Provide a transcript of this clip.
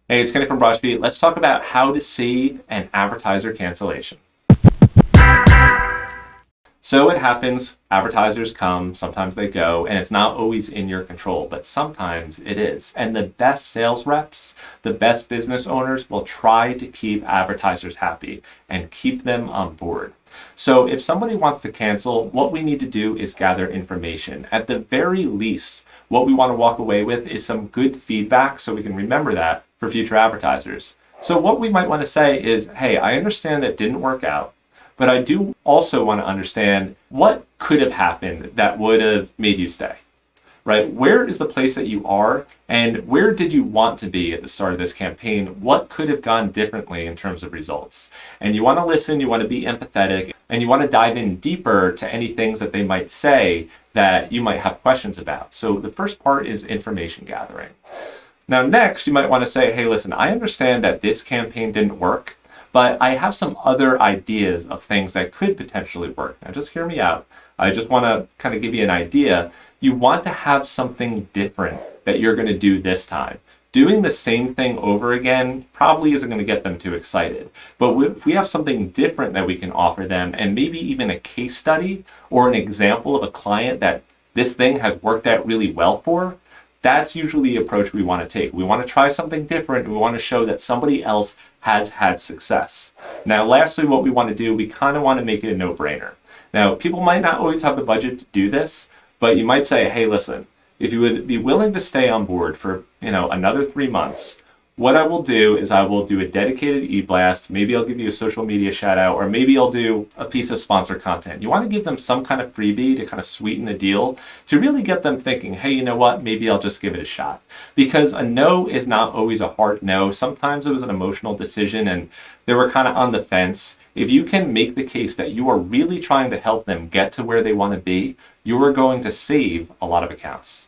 Hey, it's Kenny from BrushBeat. Let's talk about how to see an advertiser cancellation. So it happens, advertisers come, sometimes they go, and it's not always in your control, but sometimes it is. And the best sales reps, the best business owners will try to keep advertisers happy and keep them on board. So if somebody wants to cancel, what we need to do is gather information. At the very least, what we want to walk away with is some good feedback so we can remember that for future advertisers. So what we might want to say is, hey, I understand that didn't work out. But I do also want to understand what could have happened that would have made you stay, right? Where is the place that you are and where did you want to be at the start of this campaign? What could have gone differently in terms of results? And you want to listen, you want to be empathetic, and you want to dive in deeper to any things that they might say that you might have questions about. So the first part is information gathering. Now, next, you might want to say, hey, listen, I understand that this campaign didn't work, but I have some other ideas of things that could potentially work. Now, just hear me out. I just want to kind of give you an idea. You want to have something different that you're going to do this time. Doing the same thing over again probably isn't going to get them too excited. But if we have something different that we can offer them, and maybe even a case study or an example of a client that this thing has worked out really well for, that's usually the approach we want to take. We want to try something different, and we want to show that somebody else has had success. Now, lastly, what we want to do, we kind of want to make it a no-brainer. Now, people might not always have the budget to do this, but you might say, hey, listen, if you would be willing to stay on board for, another 3 months, what I will do is I will do a dedicated e-blast. Maybe I'll give you a social media shout out, or maybe I'll do a piece of sponsored content. You want to give them some kind of freebie to kind of sweeten the deal to really get them thinking, hey, you know what? Maybe I'll just give it a shot. Because a no is not always a hard no. Sometimes it was an emotional decision and they were kind of on the fence. If you can make the case that you are really trying to help them get to where they want to be, you are going to save a lot of accounts.